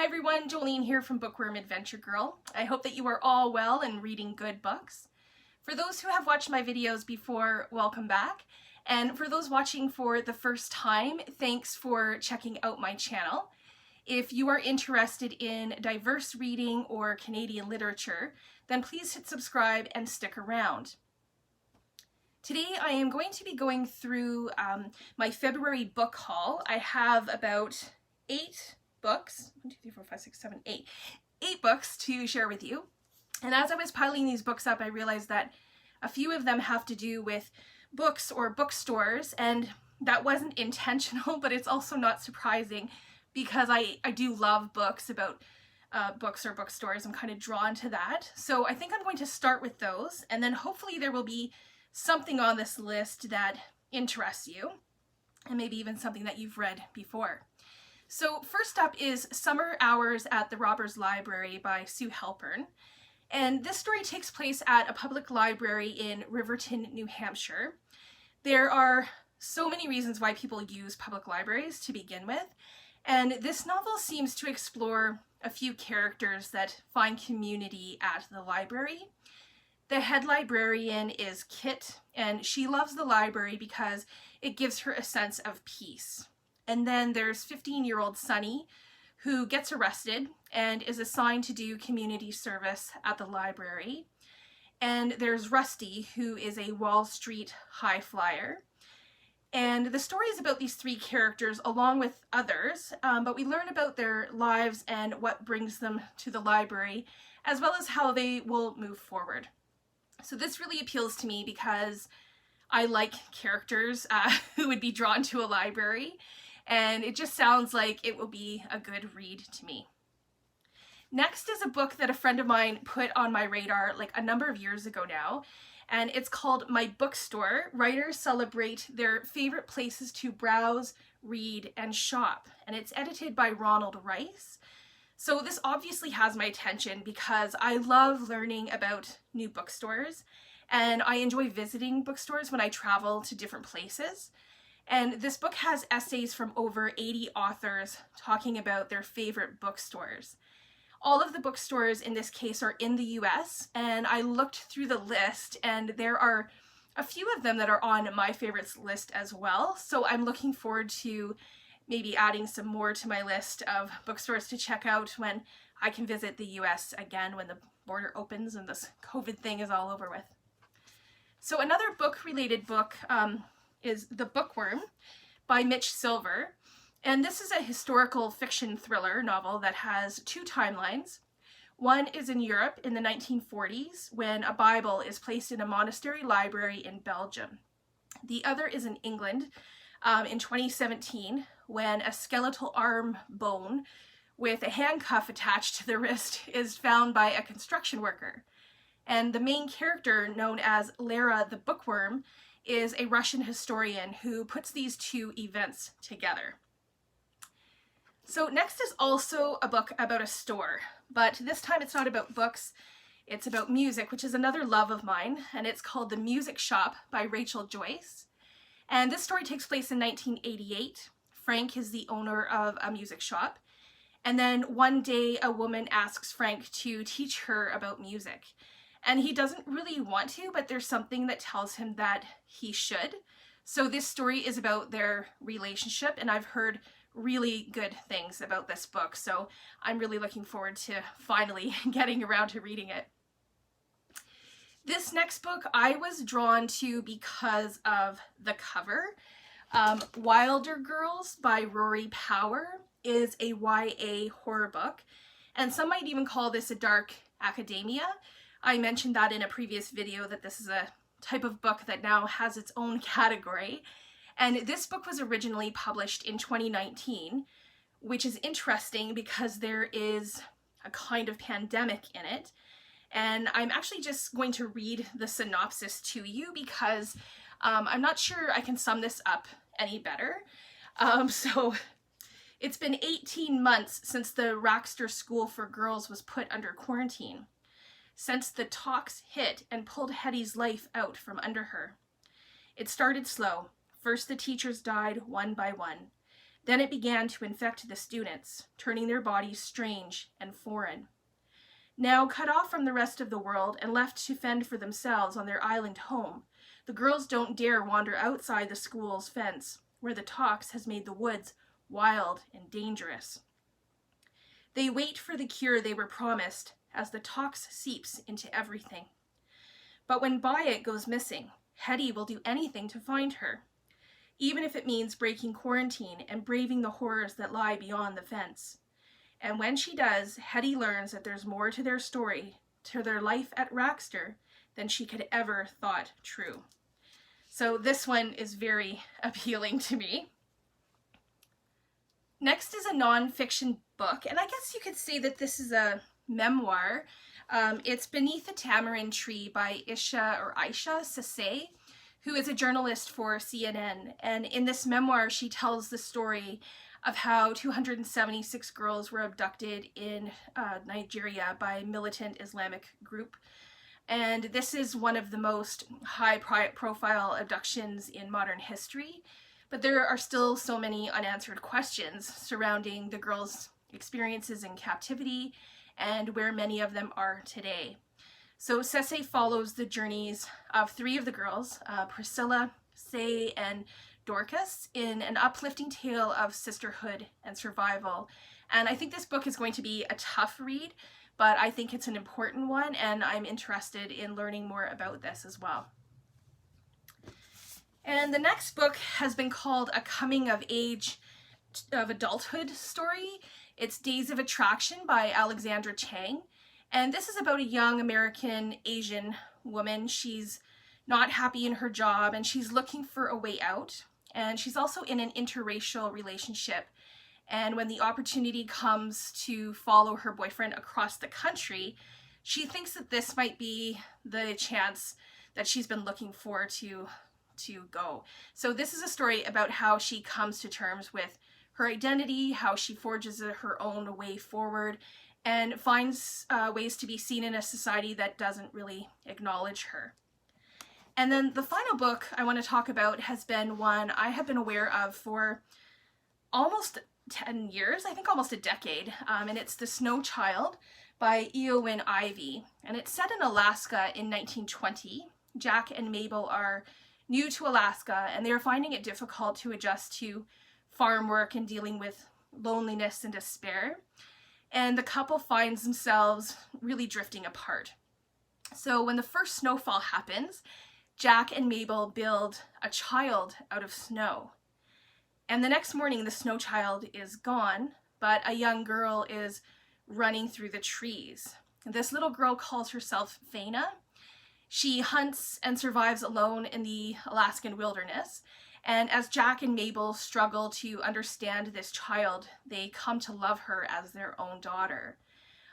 everyone, Jolene here from Bookworm Adventure Girl. I hope that you are all well and reading good books. For those who have watched my videos before, welcome back. And for those watching for the first time, thanks for checking out my channel. If you are interested in diverse reading or Canadian literature, then please hit subscribe and stick around. Today I am going to be going through my February book haul. I have about 8 books, 1, 2, 3, 4, 5, 6, 7, 8. 8 books to share with you. And as I was piling these books up, I realized that a few of them have to do with books or bookstores, and that wasn't intentional, but it's also not surprising because I do love books about books or bookstores. I'm kind of drawn to that. So I think I'm going to start with those, and then hopefully there will be something on this list that interests you, and maybe even something that you've read before. So first up is Summer Hours at the Robbers Library by Sue Halpern. And this story takes place at a public library in Riverton, New Hampshire. There are so many reasons why people use public libraries to begin with, and this novel seems to explore a few characters that find community at the library. The head librarian is Kit, and she loves the library because it gives her a sense of peace. And then there's 15-year-old Sunny, who gets arrested and is assigned to do community service at the library. And there's Rusty, who is a Wall Street high flyer. And the story is about these 3 characters along with others, but we learn about their lives and what brings them to the library, as well as how they will move forward. So this really appeals to me because I like characters who would be drawn to a library, and it just sounds like it will be a good read to me. Next is a book that a friend of mine put on my radar like a number of years ago now, and it's called My Bookstore. Writers celebrate their favorite places to browse, read, and shop, and it's edited by Ronald Rice. So this obviously has my attention because I love learning about new bookstores, and I enjoy visiting bookstores when I travel to different places. And this book has essays from over 80 authors talking about their favorite bookstores. All of the bookstores in this case are in the US, and I looked through the list, and there are a few of them that are on my favorites list as well. So I'm looking forward to maybe adding some more to my list of bookstores to check out when I can visit the US again when the border opens and this COVID thing is all over with. So another book-related book is The Bookworm by Mitch. And this is a historical fiction thriller novel that has 2 timelines. One is in Europe in the 1940s when a Bible is placed in a monastery library in Belgium. The other is in England in 2017 when a skeletal arm bone with a handcuff attached to the wrist is found by a construction worker. And the main character, known as Lara the Bookworm, is a Russian historian who puts these 2 events together. So next is also a book about a store, but this time it's not about books, it's about music, which is another love of mine, and it's called The Music Shop by Joyce. And this story takes place in 1988. Frank is the owner of a music shop, and then one day a woman asks Frank to teach her about music. And he doesn't really want to, but there's something that tells him that he should. So this story is about their relationship, and I've heard really good things about this book, so I'm really looking forward to finally getting around to reading it. This next book I was drawn to because of the cover. Wilder Girls by Rory is a YA horror book, and some might even call this a dark academia. I mentioned that in a previous video that this is a type of book that now has its own category. And this book was originally published in 2019, which is interesting because there is a kind of pandemic in it. And I'm actually just going to read the synopsis to you because I'm not sure I can sum this up any better. So it's been 18 months since the Raxter School for Girls was put under quarantine, since the talks hit and pulled Hetty's life out from under her. It started slow. First the teachers died one by one. Then it began to infect the students, turning their bodies strange and foreign. Now cut off from the rest of the world and left to fend for themselves on their island home, the girls don't dare wander outside the school's fence, where the tox has made the woods wild and dangerous. They wait for the cure they were promised, as the tox seeps into everything. But when Bayek goes missing, Hetty will do anything to find her, even if it means breaking quarantine and braving the horrors that lie beyond the fence. And when she does, Hetty learns that there's more to their story, to their life at Raxter, than she could ever thought true. So this one is very appealing to me. Next is a non-fiction book, and I guess you could say that this is a memoir. It's Beneath the Tamarind Tree by Isha Sesay, who is a journalist for CNN. And in this memoir, she tells the story of how 276 girls were abducted in Nigeria by a militant Islamic group. And this is one of the most high-profile abductions in modern history. But there are still so many unanswered questions surrounding the girls' experiences in captivity and where many of them are today. So Sesay follows the journeys of three of the girls, Priscilla, Say, and Dorcas, in an uplifting tale of sisterhood and survival. And I think this book is going to be a tough read, but I think it's an important one, and I'm interested in learning more about this as well. And the next book has been called A Coming of Age of Adulthood Story. It's Days of Attraction by Alexandra Chang. And this is about a young American Asian woman. She's not happy in her job and she's looking for a way out. And she's also in an interracial relationship. And when the opportunity comes to follow her boyfriend across the country, she thinks that this might be the chance that she's been looking for to go. So this is a story about how she comes to terms with her identity, how she forges her own way forward, and finds ways to be seen in a society that doesn't really acknowledge her. And then the final book I want to talk about has been one I have been aware of for almost 10 years, I think almost a decade, and it's The Snow Child by Eowyn Ivey. And it's set in Alaska in 1920. Jack and Mabel are new to Alaska, and they're finding it difficult to adjust to farm work and dealing with loneliness and despair. And the couple finds themselves really drifting apart. So when the first snowfall happens, Jack and Mabel build a child out of snow. And the next morning, the snow child is gone, but a young girl is running through the trees. This little girl calls herself Faina. She hunts and survives alone in the Alaskan wilderness. And as Jack and Mabel struggle to understand this child, they come to love her as their own daughter.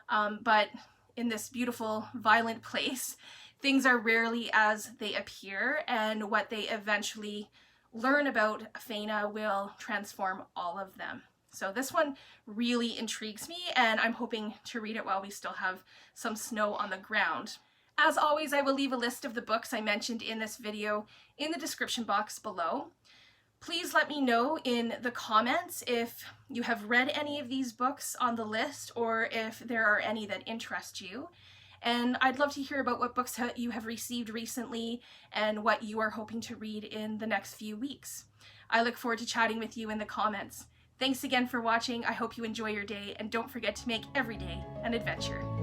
But in this beautiful, violent place, things are rarely as they appear, and what they eventually learn about Faina will transform all of them. So this one really intrigues me, and I'm hoping to read it while we still have some snow on the ground. As always, I will leave a list of the books I mentioned in this video in the description box below. Please let me know in the comments if you have read any of these books on the list or if there are any that interest you. And I'd love to hear about what books you have received recently and what you are hoping to read in the next few weeks. I look forward to chatting with you in the comments. Thanks again for watching. I hope you enjoy your day, and don't forget to make every day an adventure.